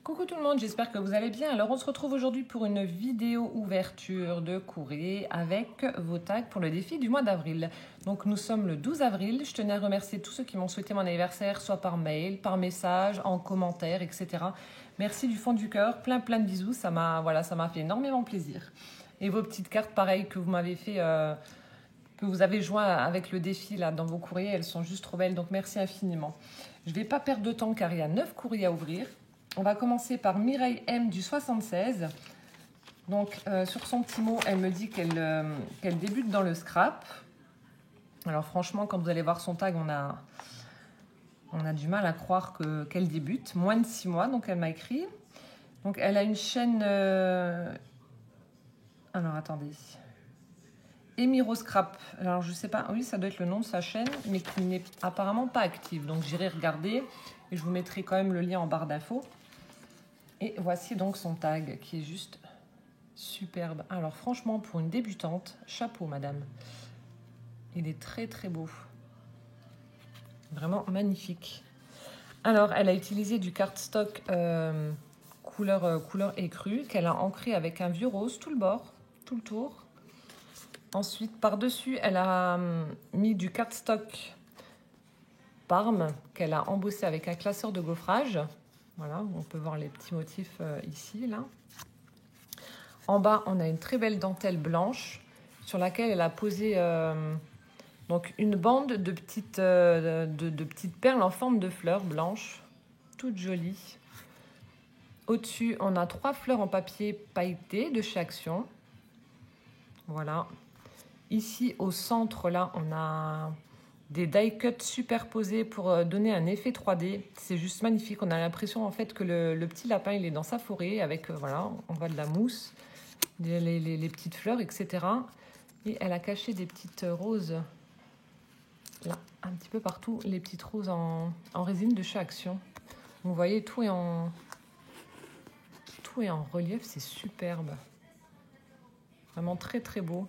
Coucou tout le monde, j'espère que vous allez bien. Alors on se retrouve aujourd'hui pour une vidéo ouverture de courrier avec vos tags pour le défi du mois d'avril. Donc nous sommes le 12 avril, je tenais à remercier tous ceux qui m'ont souhaité mon anniversaire, soit par mail, par message, en commentaire, etc. Merci du fond du cœur, plein de bisous, ça m'a fait énormément plaisir. Et vos petites cartes pareilles que vous m'avez fait, que vous avez joint avec le défi là dans vos courriers, elles sont juste trop belles, donc merci infiniment. Je ne vais pas perdre de temps car il y a 9 courriers à ouvrir. On va commencer par Mireille M du 76. Donc, sur son petit mot, elle me dit qu'elle débute dans le scrap. Alors, franchement, quand vous allez voir son tag, on a du mal à croire qu'elle débute. Moins de 6 mois, donc elle m'a écrit. Donc, elle a une chaîne... Alors, attendez. Emiro Scrap. Alors, je sais pas... Oui, ça doit être le nom de sa chaîne, mais qui n'est apparemment pas active. Donc, j'irai regarder et je vous mettrai quand même le lien en barre d'infos. Et voici donc son tag qui est juste superbe. Alors franchement, pour une débutante, chapeau madame. Il est très très beau. Vraiment magnifique. Alors, elle a utilisé du cardstock couleur écrue qu'elle a ancré avec un vieux rose tout le bord, tout le tour. Ensuite, par-dessus, elle a mis du cardstock Parme qu'elle a embossé avec un classeur de gaufrage. Voilà, on peut voir les petits motifs ici, là. En bas, on a une très belle dentelle blanche sur laquelle elle a posé donc une bande de petites perles en forme de fleurs blanches, toutes jolies. Au-dessus, on a 3 fleurs en papier pailleté de chez Action. Voilà. Ici, au centre, là, on a des die cuts superposés pour donner un effet 3D. C'est juste magnifique. On a l'impression en fait que le petit lapin il est dans sa forêt avec voilà, on voit de la mousse, les petites fleurs, etc. Et elle a caché des petites roses là, un petit peu partout, les petites roses en résine de chez Action. Vous voyez, tout est en relief, c'est superbe. Vraiment très très beau.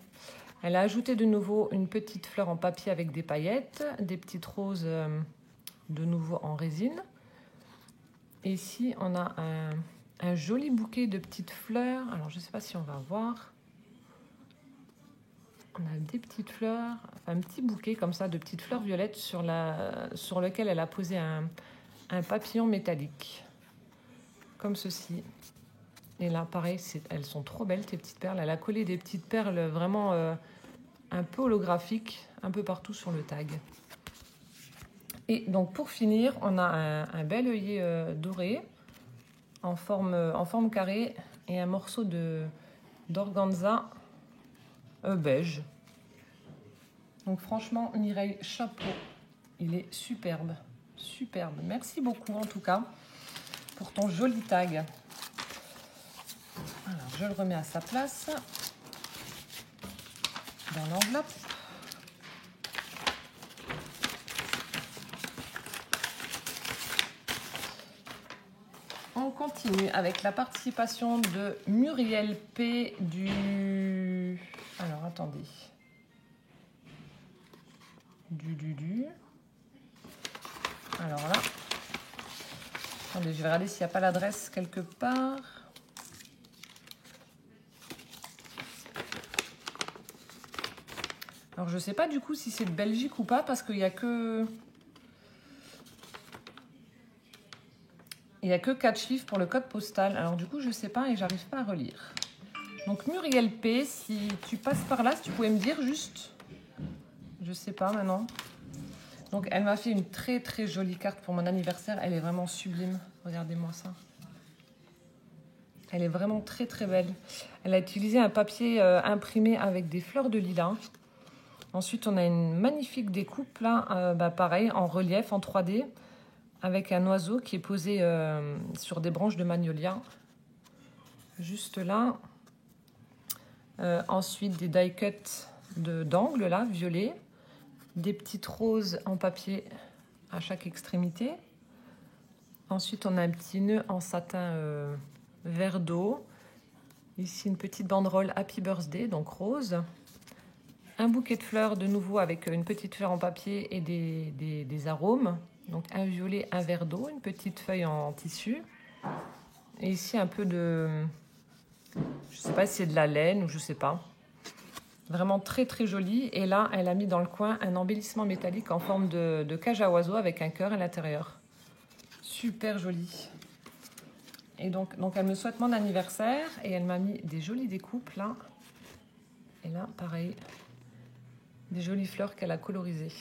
Elle a ajouté de nouveau une petite fleur en papier avec des paillettes, des petites roses de nouveau en résine. Et ici, on a un joli bouquet de petites fleurs. Alors, je ne sais pas si on va voir. On a des petites fleurs, enfin, un petit bouquet comme ça de petites fleurs violettes sur lequel elle a posé un papillon métallique. Comme ceci. Et là, pareil, elles sont trop belles, tes petites perles. Elle a collé des petites perles vraiment un peu holographiques, un peu partout sur le tag. Et donc, pour finir, on a un bel œillet doré en forme carrée et un morceau d'organza beige. Donc, franchement, Mireille, chapeau. Il est superbe. Superbe. Merci beaucoup, en tout cas, pour ton joli tag. Alors, je le remets à sa place dans l'enveloppe. On continue avec la participation de Muriel P du... Alors, attendez. Alors là. Attendez, je vais regarder s'il n'y a pas l'adresse quelque part. Alors, je ne sais pas du coup si c'est de Belgique ou pas, parce qu'il n'y a que... Il n'y a que 4 chiffres pour le code postal. Alors, du coup, je ne sais pas et j'arrive pas à relire. Donc, Muriel P, si tu passes par là, si tu pouvais me dire juste... Je ne sais pas maintenant. Donc, elle m'a fait une très, très jolie carte pour mon anniversaire. Elle est vraiment sublime. Regardez-moi ça. Elle est vraiment très, très belle. Elle a utilisé un papier imprimé avec des fleurs de lilas. Ensuite, on a une magnifique découpe, là, pareil, en relief, en 3D, avec un oiseau qui est posé sur des branches de magnolia. Juste là. Ensuite, des die cuts d'angle, là, violet. Des petites roses en papier à chaque extrémité. Ensuite, on a un petit nœud en satin vert d'eau. Ici, une petite banderole Happy Birthday, donc rose. Un bouquet de fleurs de nouveau avec une petite fleur en papier et des arômes. Donc un violet, un verre d'eau, une petite feuille en tissu. Et ici, un peu de... Je sais pas si c'est de la laine ou je sais pas. Vraiment très très joli. Et là, elle a mis dans le coin un embellissement métallique en forme de cage à oiseaux avec un cœur à l'intérieur. Super joli. Et donc elle me souhaite mon anniversaire et elle m'a mis des jolies découpes là. Et là, pareil, des jolies fleurs qu'elle a colorisées.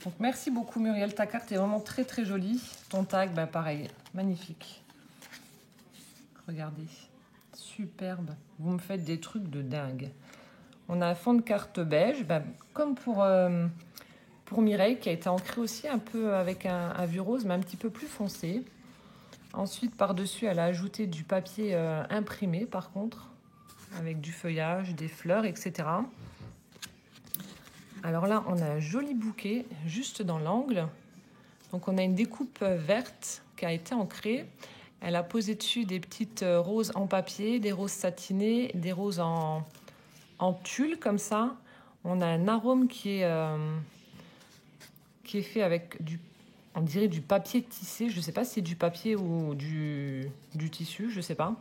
Donc merci beaucoup Muriel, ta carte est vraiment très très jolie. Ton tag, bah pareil, magnifique. Regardez, superbe. Vous me faites des trucs de dingue. On a un fond de carte beige, bah, comme pour Mireille, qui a été ancré aussi un peu avec un vieux rose, mais un petit peu plus foncé. Ensuite, par-dessus, elle a ajouté du papier imprimé, par contre, avec du feuillage, des fleurs, etc. Alors là, on a un joli bouquet juste dans l'angle. Donc on a une découpe verte qui a été ancrée. Elle a posé dessus des petites roses en papier, des roses satinées, des roses en tulle comme ça. On a un arôme qui est fait avec on dirait du papier tissé. Je ne sais pas si c'est du papier ou du tissu, je ne sais pas.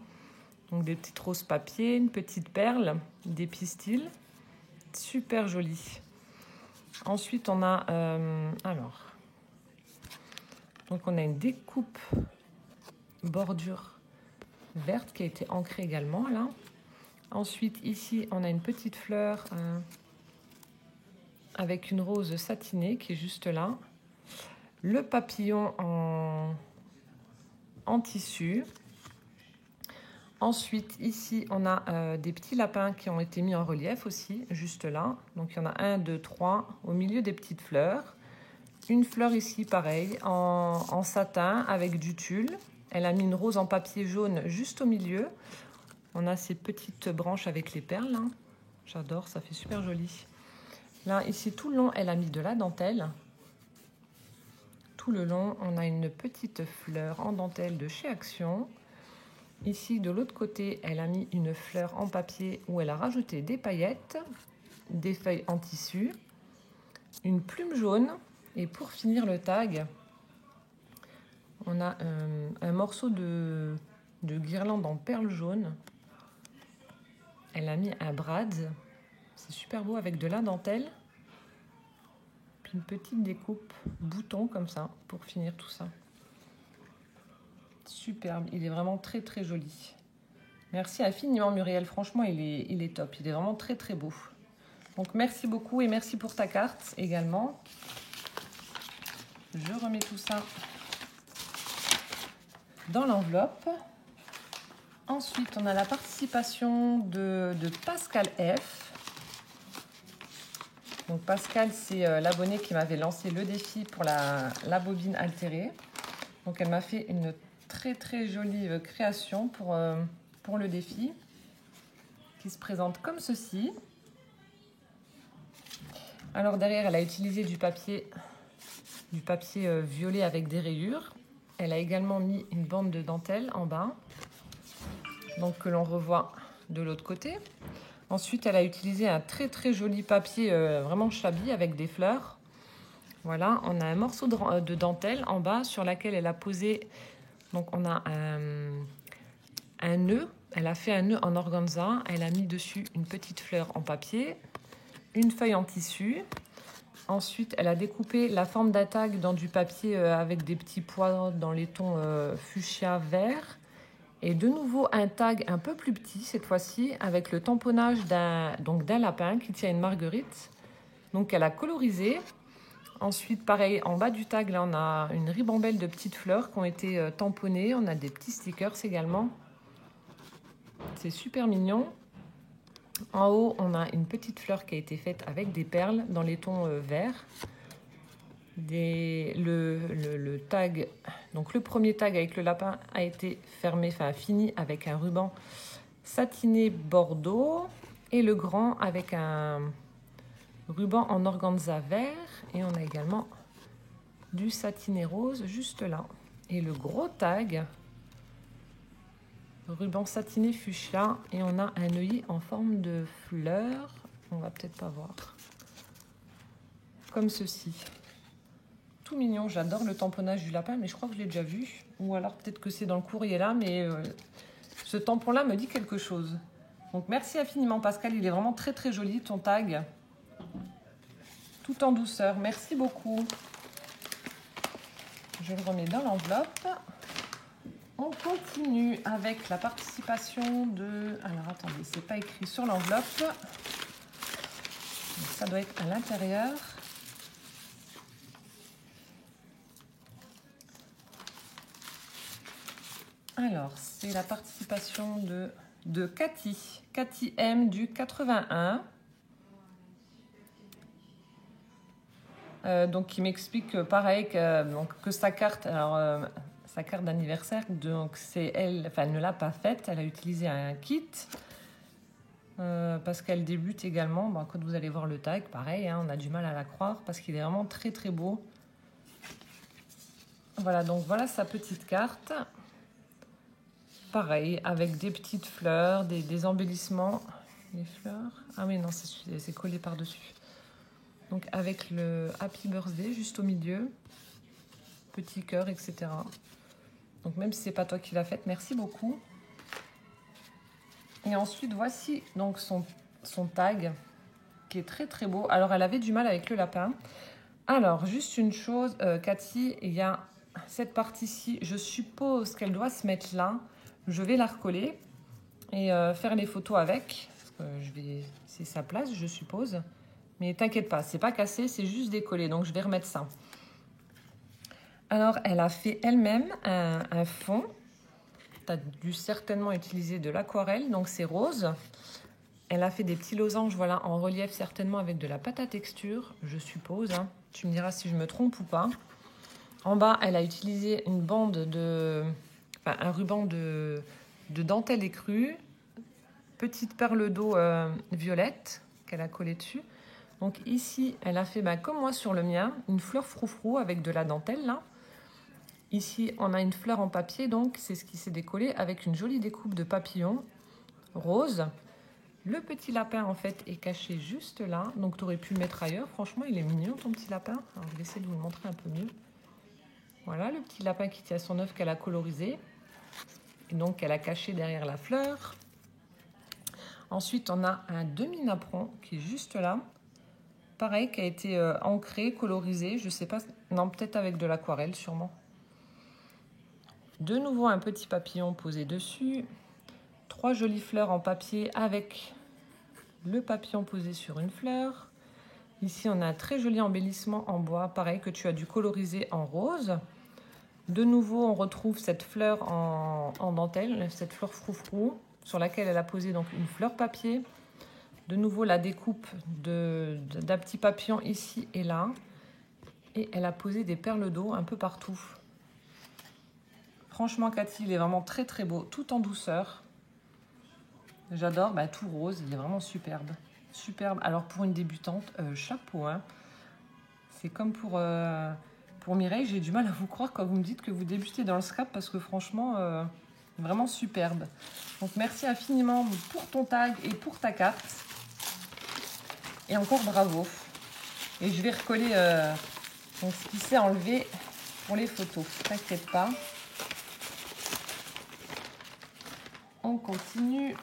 Donc des petites roses papier, une petite perle, des pistils. Super joli. Ensuite, on a... donc on a une découpe bordure verte qui a été ancrée également là. Ensuite, ici, on a une petite fleur avec une rose satinée qui est juste là. Le papillon en tissu. Ensuite, ici, on a des petits lapins qui ont été mis en relief aussi, juste là. Donc, il y en a 1, 2, 3 au milieu des petites fleurs. Une fleur ici, pareil, en satin avec du tulle. Elle a mis une rose en papier jaune juste au milieu. On a ces petites branches avec les perles. Hein. J'adore, ça fait super joli. Là, ici, tout le long, elle a mis de la dentelle. Tout le long, on a une petite fleur en dentelle de chez Action. Ici, de l'autre côté, elle a mis une fleur en papier où elle a rajouté des paillettes, des feuilles en tissu, une plume jaune. Et pour finir le tag, on a un morceau de guirlande en perles jaunes. Elle a mis un brad. C'est super beau avec de la dentelle. Puis une petite découpe bouton comme ça pour finir tout ça. Superbe. Il est vraiment très très joli. Merci infiniment Muriel. Franchement, il est top. Il est vraiment très très beau. Donc merci beaucoup et merci pour ta carte également. Je remets tout ça dans l'enveloppe. Ensuite, on a la participation de Pascal F. Donc Pascal, c'est l'abonné qui m'avait lancé le défi pour la bobine altérée. Donc elle m'a fait une très très jolie création pour le défi qui se présente comme ceci. Alors derrière, elle a utilisé du papier violet avec des rayures. Elle a également mis une bande de dentelle en bas, donc que l'on revoit de l'autre côté. Ensuite, elle a utilisé un très très joli papier vraiment shabby avec des fleurs. Voilà, on a un morceau de dentelle en bas sur laquelle elle a posé. Donc on a un nœud. Elle a fait un nœud en organza. Elle a mis dessus une petite fleur en papier, une feuille en tissu. Ensuite, elle a découpé la forme d'un tag dans du papier avec des petits pois dans les tons fuchsia vert. Et de nouveau, un tag un peu plus petit, cette fois-ci, avec le tamponnage d'un lapin qui tient une marguerite. Donc, elle a colorisé. Ensuite, pareil, en bas du tag, là, on a une ribambelle de petites fleurs qui ont été tamponnées. On a des petits stickers également. C'est super mignon. En haut, on a une petite fleur qui a été faite avec des perles dans les tons verts. Le tag, donc le premier tag avec le lapin a été fini avec un ruban satiné bordeaux et le grand avec un ruban en organza vert. Et on a également du satiné rose juste là. Et le gros tag, ruban satiné fuchsia, et on a un œillet en forme de fleur. On va peut-être pas voir. Comme ceci. tout mignon. J'adore le tamponnage du lapin, mais je crois que je l'ai déjà vu. Ou alors peut-être que c'est dans le courrier là, mais ce tampon-là me dit quelque chose. Donc merci infiniment Pascal, il est vraiment très très joli ton tag. Tout en douceur, merci beaucoup. Je le remets dans l'enveloppe. On continue avec la participation de... Alors attendez, c'est pas écrit sur l'enveloppe. Ça doit être à l'intérieur. Alors, c'est la participation de Cathy. Cathy M du 81. Donc, qui m'explique pareil que sa carte... Alors, sa carte d'anniversaire, donc c'est elle... Enfin, elle ne l'a pas faite. Elle a utilisé un kit. Parce qu'elle débute également. Bon, quand vous allez voir le tag, pareil, hein, on a du mal à la croire parce qu'il est vraiment très très beau. Voilà, donc voilà sa petite carte. Pareil, avec des petites fleurs, des embellissements. Les fleurs. Ah oui, non, c'est collé par-dessus. Donc avec le Happy Birthday juste au milieu. Petit cœur, etc. Donc même si c'est pas toi qui l'as faite, merci beaucoup. Et ensuite, voici donc son tag qui est très très beau. Alors, elle avait du mal avec le lapin. Alors, juste une chose, Cathy, il y a cette partie-ci. Je suppose qu'elle doit se mettre là. Je vais la recoller et faire les photos avec. Parce que c'est sa place, je suppose. Mais t'inquiète pas, c'est pas cassé, c'est juste décollé. Donc, je vais remettre ça. Alors, elle a fait elle-même un fond. Tu as dû certainement utiliser de l'aquarelle, donc c'est rose. Elle a fait des petits losanges, voilà, en relief certainement avec de la pâte à texture, je suppose. Hein. Tu me diras si je me trompe ou pas. En bas, elle a utilisé une bande un ruban de dentelle écrue, petite perle d'eau violette qu'elle a collée dessus. Donc ici, elle a fait, comme moi sur le mien, une fleur froufrou avec de la dentelle là. Ici, on a une fleur en papier, donc c'est ce qui s'est décollé avec une jolie découpe de papillons rose. Le petit lapin, en fait, est caché juste là. Donc, tu aurais pu le mettre ailleurs. Franchement, il est mignon, ton petit lapin. Alors, je vais essayer de vous le montrer un peu mieux. Voilà, le petit lapin qui tient son œuf qu'elle a colorisé. Et donc, elle a caché derrière la fleur. Ensuite, on a un demi-napperon qui est juste là. Pareil, qui a été ancré, colorisé. Je sais pas, non, peut-être avec de l'aquarelle, sûrement. De nouveau, un petit papillon posé dessus. 3 jolies fleurs en papier avec le papillon posé sur une fleur. Ici, on a un très joli embellissement en bois, pareil, que tu as dû coloriser en rose. De nouveau, on retrouve cette fleur en dentelle, cette fleur froufrou, sur laquelle elle a posé donc une fleur papier. De nouveau, la découpe d'un petit papillon ici et là. Et elle a posé des perles d'eau un peu partout. Franchement, Cathy, il est vraiment très très beau, tout en douceur. J'adore, tout rose, il est vraiment superbe. Superbe. Alors pour une débutante, chapeau. Hein. C'est comme pour Mireille, j'ai du mal à vous croire quand vous me dites que vous débutez dans le scrap parce que franchement, vraiment superbe. Donc merci infiniment pour ton tag et pour ta carte. Et encore bravo. Et je vais recoller donc ce qui s'est enlevé pour les photos. T'inquiète pas. On continue.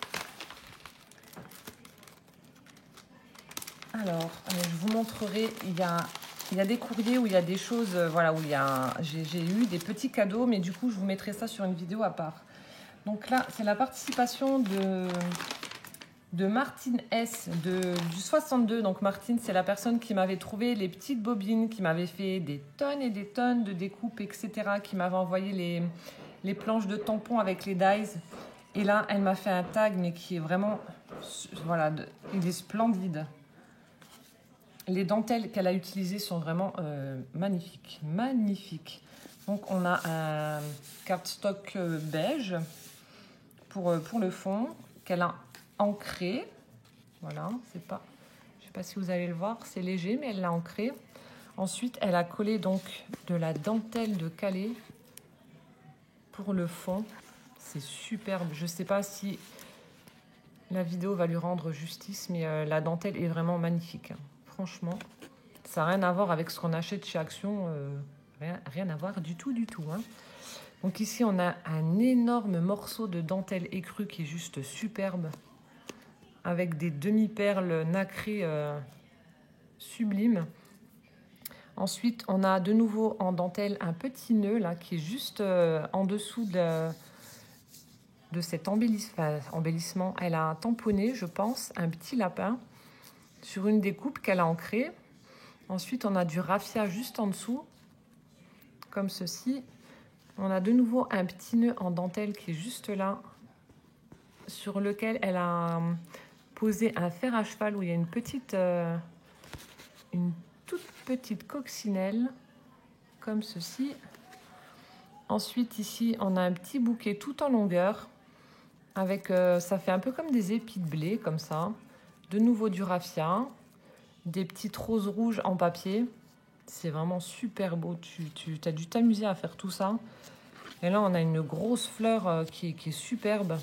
Alors, je vous montrerai, il y a des courriers où il y a des choses, voilà, où j'ai eu des petits cadeaux, mais du coup, je vous mettrai ça sur une vidéo à part. Donc là, c'est la participation de Martine S, du 62. Donc Martine, c'est la personne qui m'avait trouvé les petites bobines, qui m'avait fait des tonnes et des tonnes de découpes, etc., qui m'avait envoyé les planches de tampons avec les dies. Et là, elle m'a fait un tag, mais qui est vraiment, voilà, il est splendide. Les dentelles qu'elle a utilisées sont vraiment magnifiques. Magnifiques. Donc, on a un cardstock beige pour le fond qu'elle a ancré. Voilà, c'est pas... Je ne sais pas si vous allez le voir, c'est léger, mais elle l'a ancré. Ensuite, elle a collé donc de la dentelle de Calais pour le fond. C'est superbe. Je ne sais pas si la vidéo va lui rendre justice, mais la dentelle est vraiment magnifique. Franchement, Ça n'a rien à voir avec ce qu'on achète chez Action. Rien à voir du tout, hein. Donc ici, on a un énorme morceau de dentelle écrue qui est juste superbe. Avec des demi-perles nacrées sublimes. Ensuite, on a de nouveau en dentelle un petit nœud là qui est juste en dessous de cet embellissement. Elle a tamponné, je pense, un petit lapin sur une découpe qu'elle a ancrée. Ensuite, on a du raffia juste en dessous, comme ceci. On a de nouveau un petit nœud en dentelle qui est juste là, sur lequel elle a posé un fer à cheval où il y a une toute petite coccinelle, comme ceci. Ensuite, ici, on a un petit bouquet tout en longueur, avec, ça fait un peu comme des épis de blé, comme ça. De nouveau du raffia, des petites roses rouges en papier. C'est vraiment super beau. Tu as dû t'amuser à faire tout ça. Et là, on a une grosse fleur qui est superbe.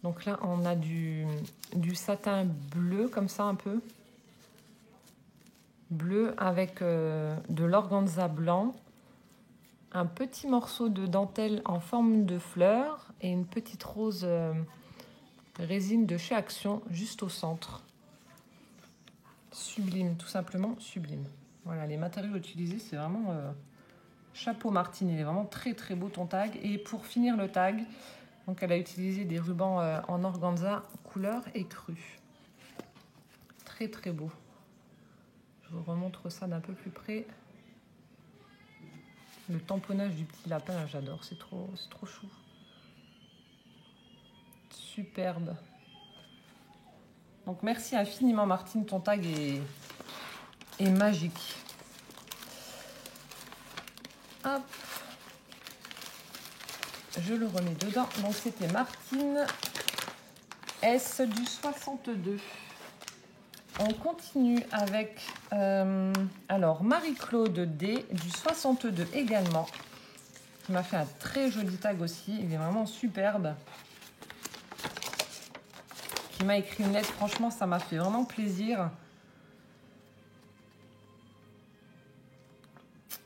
Donc là, on a du satin bleu, comme ça, un peu. Bleu avec de l'organza blanc. Un petit morceau de dentelle en forme de fleur. Et une petite rose résine de chez Action, juste au centre. Sublime, tout simplement sublime. Voilà, les matériaux utilisés, c'est vraiment chapeau Martine. Il est vraiment très très beau ton tag. Et pour finir le tag, donc elle a utilisé des rubans en organza couleur écrue. Très très beau. Je vous remontre ça d'un peu plus près. Le tamponnage du petit lapin, j'adore. C'est trop chou. Superbe. Donc merci infiniment Martine, ton tag est magique. Hop. Je le remets dedans. Donc c'était Martine S du 62. On continue avec alors Marie-Claude D du 62 également. Qui m'a fait un très joli tag aussi. Il est vraiment superbe. Qui m'a écrit une lettre. Franchement, ça m'a fait vraiment plaisir.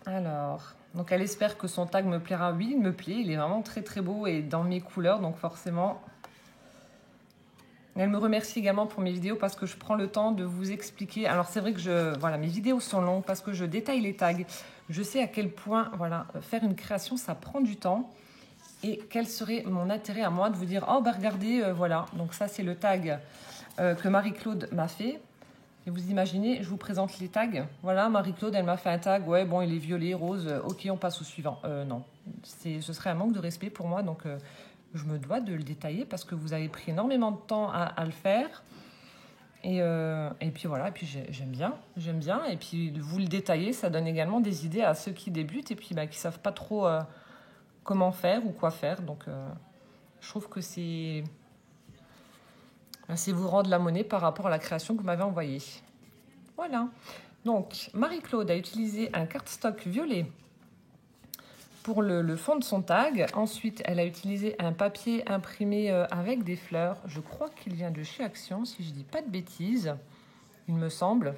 Alors, donc elle espère que son tag me plaira. Oui, il me plaît. Il est vraiment très très beau et dans mes couleurs. Donc forcément... Elle me remercie également pour mes vidéos parce que je prends le temps de vous expliquer. Alors c'est vrai que voilà, mes vidéos sont longues parce que je détaille les tags. Je sais à quel point voilà, faire une création, ça prend du temps. Et quel serait mon intérêt à moi de vous dire, oh bah regardez, voilà. Donc ça c'est le tag que Marie-Claude m'a fait. Et vous imaginez, je vous présente les tags. Voilà, Marie-Claude, elle m'a fait un tag. Ouais, bon, il est violet, rose. Ok, on passe au suivant. Non, ce serait un manque de respect pour moi. Donc... je me dois de le détailler parce que vous avez pris énormément de temps à le faire. Et puis voilà, et puis j'aime bien. Et puis vous le détaillez, ça donne également des idées à ceux qui débutent et puis qui ne savent pas trop comment faire ou quoi faire. Donc je trouve que c'est vous rendre la monnaie par rapport à la création que vous m'avez envoyée. Voilà. Donc Marie-Claude a utilisé un cardstock violet pour le fond de son tag. Ensuite, elle a utilisé un papier imprimé avec des fleurs. Je crois qu'il vient de chez Action, si je ne dis pas de bêtises, il me semble.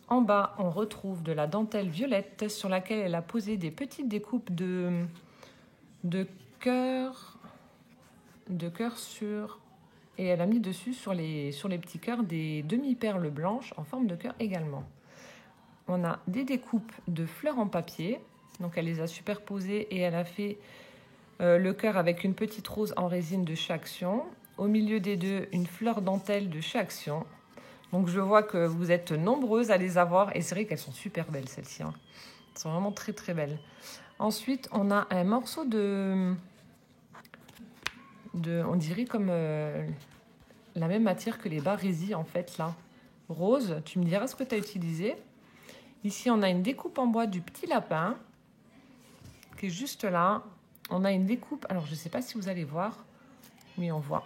En bas, on retrouve de la dentelle violette sur laquelle elle a posé des petites découpes de cœurs sur... Et elle a mis dessus, sur les petits cœurs, des demi-perles blanches en forme de cœur également. On a des découpes de fleurs en papier. Donc elle les a superposées et elle a fait le cœur avec une petite rose en résine de chez Action. Au milieu des deux, une fleur dentelle de chez Action. Donc je vois que vous êtes nombreuses à les avoir et c'est vrai qu'elles sont super belles celles-ci. Hein. Elles sont vraiment très très belles. Ensuite, on a un morceau de on dirait comme la même matière que les barésies en fait là. Rose, tu me diras ce que tu as utilisé. Ici, on a une découpe en bois du petit lapin. Qui est juste là. On a une découpe, alors je ne sais pas si vous allez voir, oui on voit.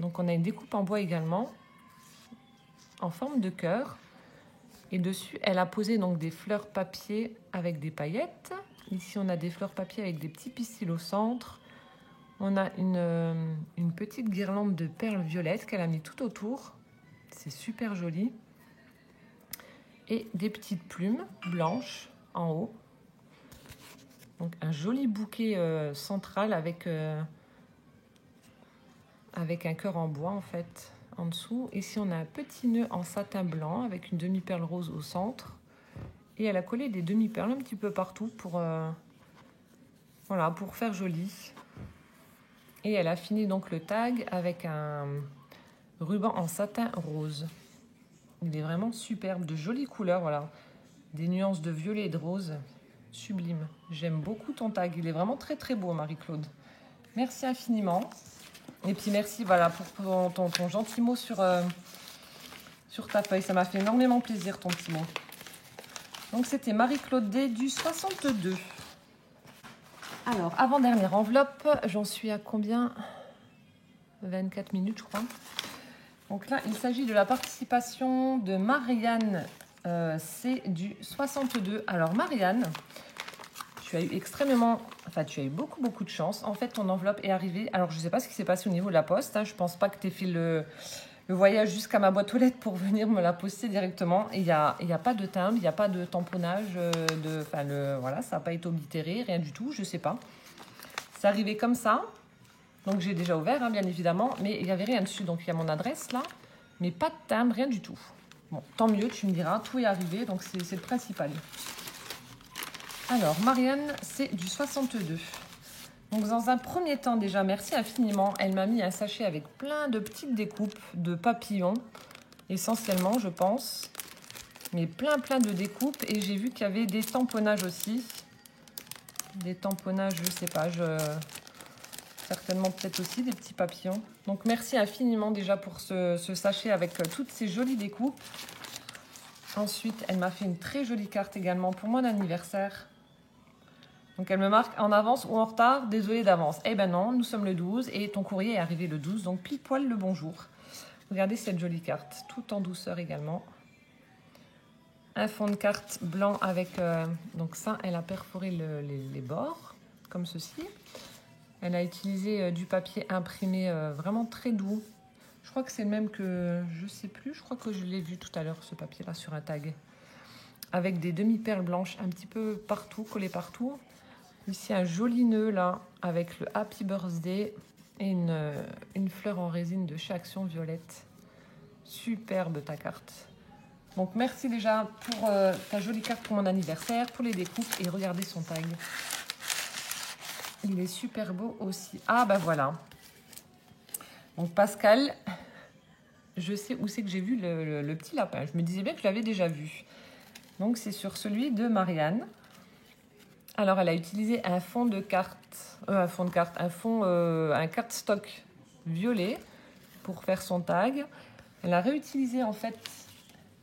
Donc on a une découpe en bois également, en forme de cœur. Et dessus, elle a posé donc des fleurs papier avec des paillettes. Ici, on a des fleurs papier avec des petits pistils au centre. On a une petite guirlande de perles violettes qu'elle a mis tout autour. C'est super joli. et des petites plumes blanches en haut. Donc un joli bouquet central avec un cœur en bois en fait en dessous. Ici on a un petit nœud en satin blanc avec une demi-perle rose au centre. Et elle a collé des demi-perles un petit peu partout pour, voilà, pour faire joli. Et elle a fini donc le tag avec un ruban en satin rose. Il est vraiment superbe, de jolies couleurs, voilà. Des nuances de violet et de rose, sublime. J'aime beaucoup ton tag, il est vraiment très très beau Marie-Claude. Merci infiniment. Et puis merci voilà, pour ton gentil mot sur ta feuille, ça m'a fait énormément plaisir ton petit mot. Donc c'était Marie-Claude D du 62. Alors, avant-dernière enveloppe, j'en suis à combien? 24 minutes, je crois. Donc là, il s'agit de la participation de Marianne C du 62. Alors Marianne, tu as eu tu as eu beaucoup de chance. En fait, ton enveloppe est arrivée. Alors, je ne sais pas ce qui s'est passé au niveau de la poste. Hein. Je ne pense pas que tu aies fait le voyage jusqu'à ma boîte aux lettres pour venir me la poster directement. Il n'y a pas de timbre, il n'y a pas de tamponnage. Voilà, ça n'a pas été oblitéré, rien du tout, je ne sais pas. C'est arrivé comme ça. Donc, j'ai déjà ouvert, hein, bien évidemment. Mais il n'y avait rien dessus. Donc, il y a mon adresse là. Mais pas de timbre, rien du tout. Bon, tant mieux, tu me diras. Tout est arrivé, donc c'est le principal. Alors, Marianne, c'est du 62. Donc, dans un premier temps, déjà, merci infiniment. Elle m'a mis un sachet avec plein de petites découpes de papillons, essentiellement, je pense. Mais plein de découpes. Et j'ai vu qu'il y avait des tamponnages aussi. Des tamponnages, je sais pas, certainement peut-être aussi des petits papillons. Donc, merci infiniment déjà pour ce sachet avec toutes ces jolies découpes. Ensuite, elle m'a fait une très jolie carte également pour mon anniversaire. Donc, elle me marque en avance ou en retard, désolée d'avance. Eh ben non, nous sommes le 12 et ton courrier est arrivé le 12, donc pile poil le bonjour. Regardez cette jolie carte, tout en douceur également. Un fond de carte blanc avec... donc ça, elle a perforé les bords, comme ceci. Elle a utilisé du papier imprimé vraiment très doux. Je crois que c'est le même que... Je sais plus, je crois que je l'ai vu tout à l'heure, ce papier-là, sur un tag. Avec des demi-perles blanches un petit peu partout, collées partout. Ici, un joli nœud, là, avec le Happy Birthday et une fleur en résine de chez Action Violette. Superbe, ta carte. Donc, merci déjà pour ta jolie carte pour mon anniversaire, pour les découpes. Et regardez son tag. Il est super beau aussi. Ah, bah voilà. Donc, Pascal, je sais où c'est que j'ai vu le petit lapin. Je me disais bien que je l'avais déjà vu. Donc, c'est sur celui de Marianne. Alors, elle a utilisé un fond de carte, un cardstock violet pour faire son tag. Elle a réutilisé en fait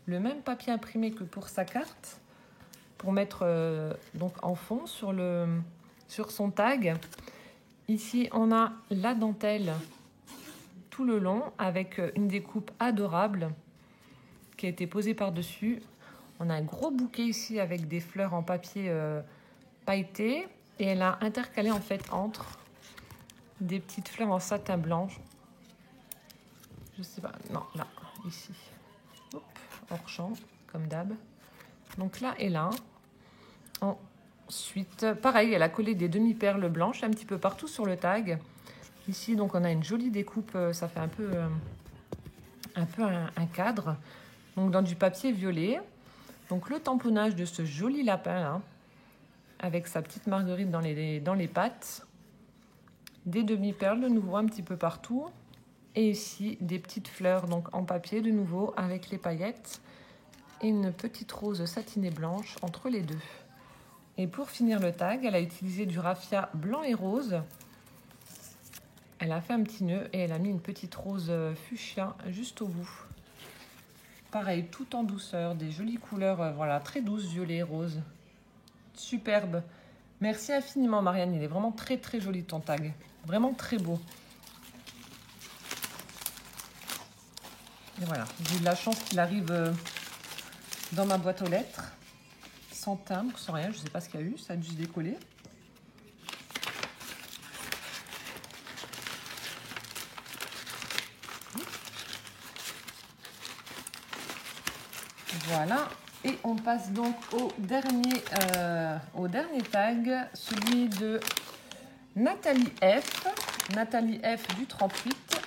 le même papier imprimé que pour sa carte pour mettre donc en fond sur son tag. Ici, on a la dentelle tout le long avec une découpe adorable qui a été posée par-dessus. On a un gros bouquet ici avec des fleurs en papier pailleté et elle a intercalé en fait entre des petites fleurs en satin blanche. Je sais pas, non, là, ici. Hop, hors champ, comme d'hab. Donc là et là. Ensuite, pareil, elle a collé des demi-perles blanches un petit peu partout sur le tag. Ici, donc, on a une jolie découpe, ça fait un peu un cadre. Donc, dans du papier violet. Donc, le tamponnage de ce joli lapin là. Avec sa petite marguerite dans les pattes. Des demi-perles de nouveau un petit peu partout. Et ici, des petites fleurs donc en papier de nouveau avec les paillettes. Et une petite rose satinée blanche entre les deux. Et pour finir le tag, elle a utilisé du raffia blanc et rose. Elle a fait un petit nœud et elle a mis une petite rose fuchsia juste au bout. Pareil, tout en douceur, des jolies couleurs, voilà, très douces, violet, rose. Superbe. Merci infiniment Marianne, il est vraiment très joli ton tag. Vraiment très beau. Et voilà, j'ai eu de la chance qu'il arrive dans ma boîte aux lettres. Sans timbre, sans rien, je ne sais pas ce qu'il y a eu, ça a dû se décoller. Voilà, Et on passe donc au dernier tag, celui de Nathalie F. Nathalie F du 38.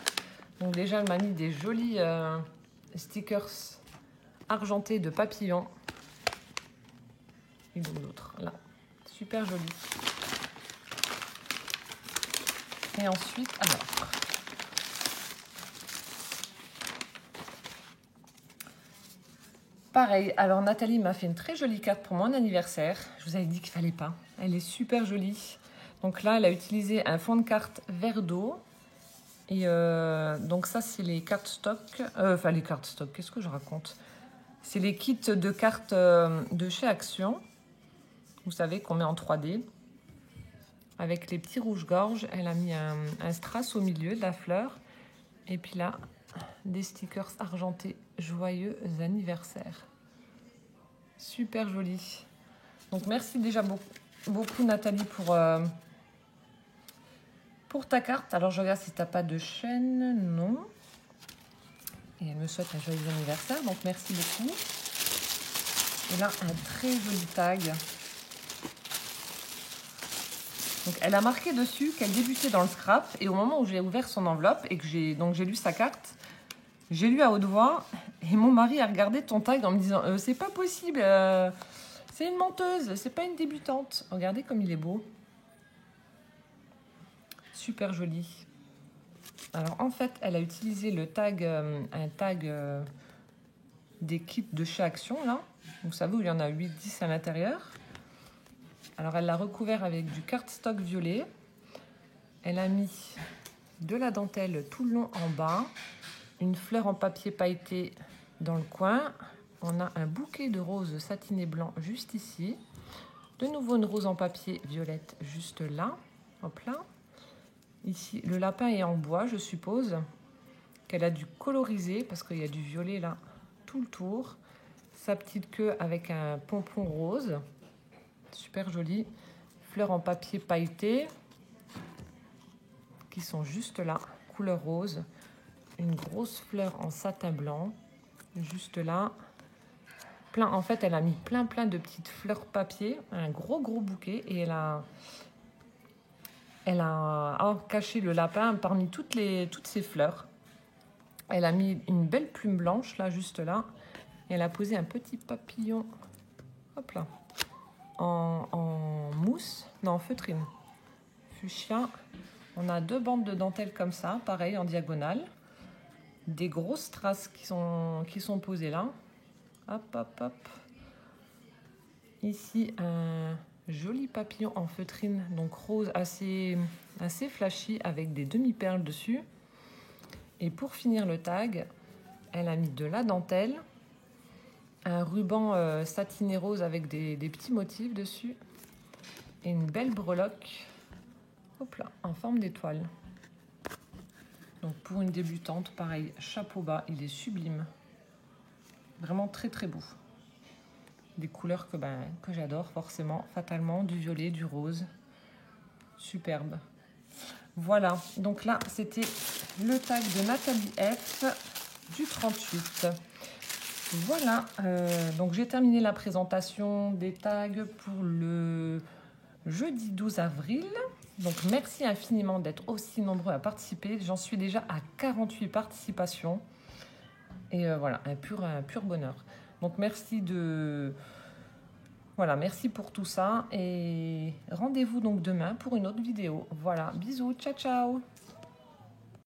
Donc déjà, elle m'a mis des jolis stickers argentés de papillons. Et donc d'autres, là. Super joli. Et ensuite, alors... Pareil, alors Nathalie m'a fait une très jolie carte pour mon anniversaire. Je vous avais dit qu'il fallait pas. Elle est super jolie. Donc là, elle a utilisé un fond de carte vert d'eau. Et donc ça, c'est les cartes stock. Enfin, les cartes stock, qu'est-ce que je raconte? C'est les kits de cartes de chez Action. Vous savez, qu'on met en 3D. Avec les petits rouges-gorges. Elle a mis un strass au milieu de la fleur. Et puis là, des stickers argentés joyeux anniversaire. Super joli. Donc merci déjà beaucoup Nathalie pour ta carte. Alors je regarde si tu n'as pas de chaîne. Non. Et elle me souhaite un joyeux anniversaire. Donc merci beaucoup. Et là un très joli tag. Donc elle a marqué dessus qu'elle débutait dans le scrap. Et au moment où j'ai ouvert son enveloppe et que j'ai lu sa carte, j'ai lu à haute voix et mon mari a regardé ton tag en me disant c'est pas possible, c'est une menteuse, c'est pas une débutante. Regardez comme il est beau. Super joli. Alors en fait, elle a utilisé le tag, un tag des kits de chez Action là. Vous savez où il y en a 8-10 à l'intérieur. Alors elle l'a recouvert avec du cardstock violet. Elle a mis de la dentelle tout le long en bas. Une fleur en papier pailleté dans le coin. On a un bouquet de roses satiné blanc juste ici. De nouveau une rose en papier violette juste là. Hop là. Ici, le lapin est en bois, je suppose. Qu'elle a dû coloriser parce qu'il y a du violet là tout le tour. Sa petite queue avec un pompon rose. Super joli. Fleurs en papier pailleté. Qui sont juste là. Couleur rose. Une grosse fleur en satin blanc, juste là. Plein, en fait, elle a mis plein de petites fleurs papier, un gros bouquet, et elle a caché le lapin parmi toutes ces fleurs. Elle a mis une belle plume blanche là, juste là, et elle a posé un petit papillon, hop là, en mousse, non, en feutrine, fuchsia. On a 2 bandes de dentelle comme ça, pareil en diagonale. Des grosses strass qui sont posées là. Hop, hop, hop. Ici, un joli papillon en feutrine, donc rose assez flashy avec des demi-perles dessus. Et pour finir le tag, elle a mis de la dentelle, un ruban satiné rose avec des petits motifs dessus et une belle breloque, hop là, en forme d'étoile. Donc pour une débutante, pareil, chapeau bas, il est sublime. Vraiment très beau. Des couleurs que j'adore forcément, fatalement, du violet, du rose. Superbe. Voilà, donc là c'était le tag de Nathalie F du 38. Voilà, donc j'ai terminé la présentation des tags pour le jeudi 12 avril. Donc merci infiniment d'être aussi nombreux à participer. J'en suis déjà à 48 participations. Et voilà, un pur bonheur. Donc merci merci pour tout ça. Et rendez-vous donc demain pour une autre vidéo. Voilà, bisous, ciao ciao.